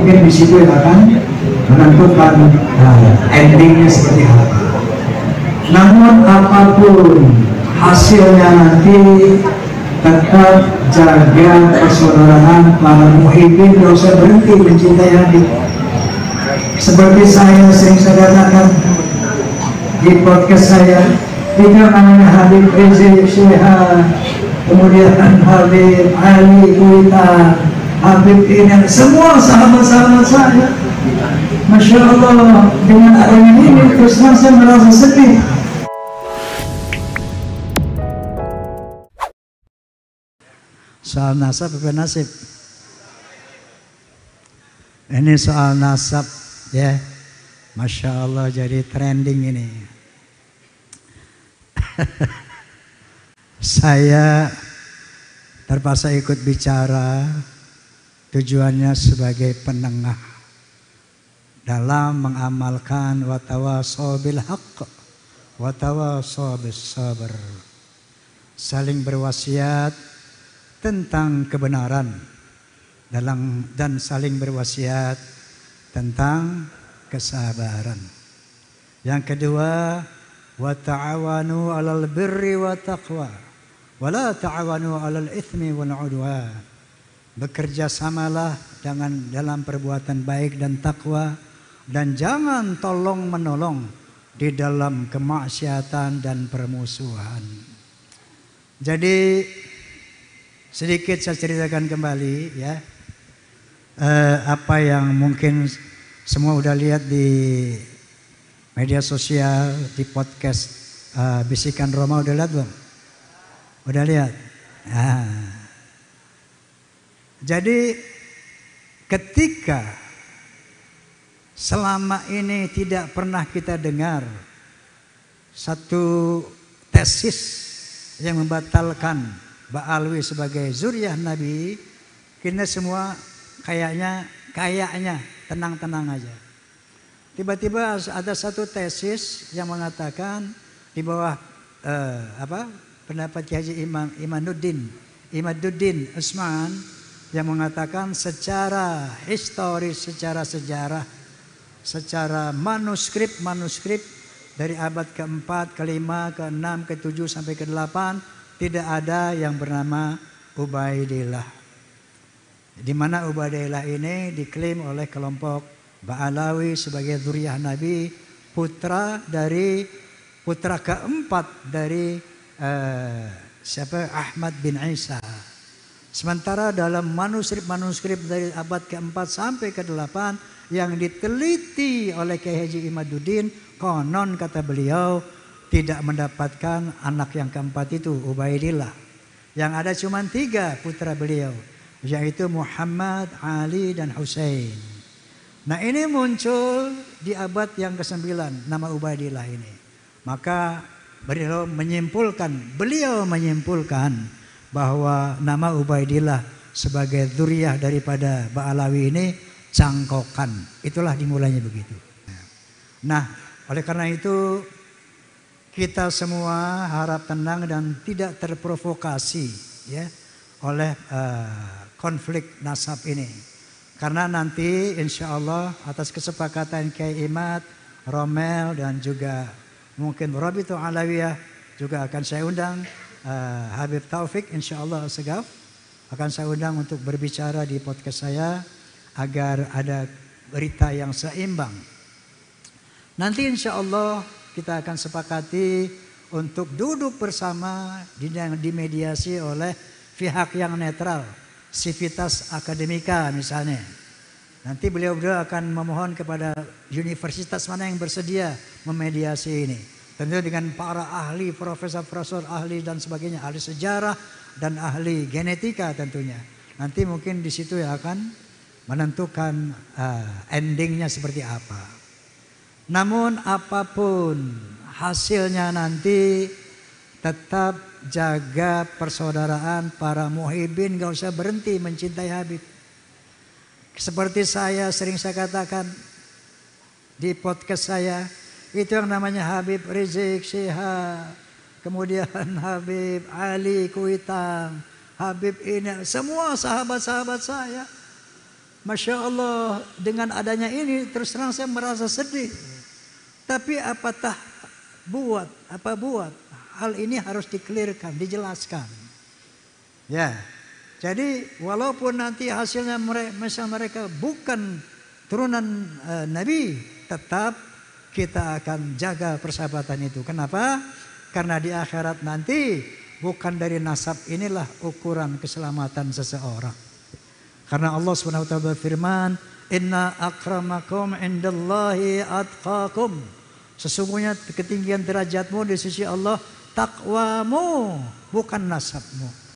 mungkin di situ yang akan menentukan endingnya seperti apa. Namun apapun hasilnya nanti, tetap jaga persaudaraan para muhibbin, gak usah berhenti mencintai Habib. Seperti saya sering saya katakan di podcast saya, itu namanya Habib Rizik Syihab, kemudian Habib Ali Kuita, Habib ini, semua sahabat-sahabat saya. Masya Allah, dengan adanya ini terus terang saya merasa sedih. Soal nasab apa nasib? Ini soal nasab ya. Masya Allah jadi trending ini. Saya terpaksa ikut bicara, tujuannya sebagai penengah dalam mengamalkan watawasau bil haqq watawasau bis sabr, saling berwasiat tentang kebenaran dan saling berwasiat tentang kesabaran. Yang kedua, wa ta'awanu 'alal birri wa taqwa wa la ta'awanu 'alal itsmi wal 'udwan. Bekerja samalah dalam perbuatan baik dan takwa, dan jangan tolong menolong di dalam kemaksiatan dan permusuhan. Jadi sedikit saya ceritakan kembali ya, apa yang mungkin semua udah lihat di media sosial, di podcast Bisikan Roma, udah lihat belum? Udah lihat? Jadi ketika selama ini tidak pernah kita dengar satu tesis yang membatalkan Ba'alwi sebagai zuriyah Nabi, kita semua kayaknya tenang-tenang aja. Tiba-tiba ada satu tesis yang mengatakan di bawah pendapat Haji Imaduddin Usman, yang mengatakan secara historis, secara sejarah, secara manuskrip dari abad ke-4, ke-5, ke-6, ke-7 sampai ke-8 tidak ada yang bernama Ubaidillah. Di mana Ubaidillah ini diklaim oleh kelompok Ba'alawi sebagai zuriyah Nabi, putra keempat dari Ahmad bin Isa. Sementara dalam manuskrip dari abad ke-4 sampai ke-8 yang diteliti oleh Kiai Haji Imaduddin, konon kata beliau tidak mendapatkan anak yang keempat itu, Ubaidillah. Yang ada cuma 3 putra beliau, yaitu Muhammad, Ali, dan Husain. Nah ini muncul di abad yang ke-9 nama Ubaidillah ini. Maka beliau menyimpulkan bahwa nama Ubaidillah sebagai zuriyah daripada Ba'alawi ini cangkokan. Itulah dimulainya begitu. Nah oleh karena itu kita semua harap tenang dan tidak terprovokasi ya oleh konflik nasab ini. Karena nanti insya Allah atas kesepakatan Kiai Imad, Romel, dan juga mungkin Rabithah Alawiyah juga akan saya undang Habib Taufik insya Allah Segaf akan saya undang untuk berbicara di podcast saya agar ada berita yang seimbang. Nanti insya Allah kita akan sepakati untuk duduk bersama dimediasi oleh pihak yang netral, Civitas Akademika misalnya. Nanti beliau akan memohon kepada universitas mana yang bersedia memediasi ini. Tentu dengan para ahli, profesor ahli dan sebagainya, ahli sejarah dan ahli genetika tentunya. Nanti mungkin di situ yang akan menentukan endingnya seperti apa. Namun apapun hasilnya nanti, tetap jaga persaudaraan para muhibbin, gak usah berhenti mencintai Habib. Seperti saya katakan di podcast saya, itu yang namanya Habib Rizik Syihab, kemudian Habib Ali Kuitang, Habib ini, semua sahabat-sahabat saya. Masya Allah, dengan adanya ini terus terang saya merasa sedih. Tapi apa buat? Hal ini harus dikelirkan, dijelaskan. Ya, jadi walaupun nanti hasilnya mereka bukan turunan Nabi, tetap kita akan jaga persahabatan itu. Kenapa? Karena di akhirat nanti bukan dari nasab inilah ukuran keselamatan seseorang. Karena Allah SWT berfirman, Inna akramakum indallahi atqakum. Sesungguhnya ketinggian derajatmu di sisi Allah takwamu, bukan nasabmu.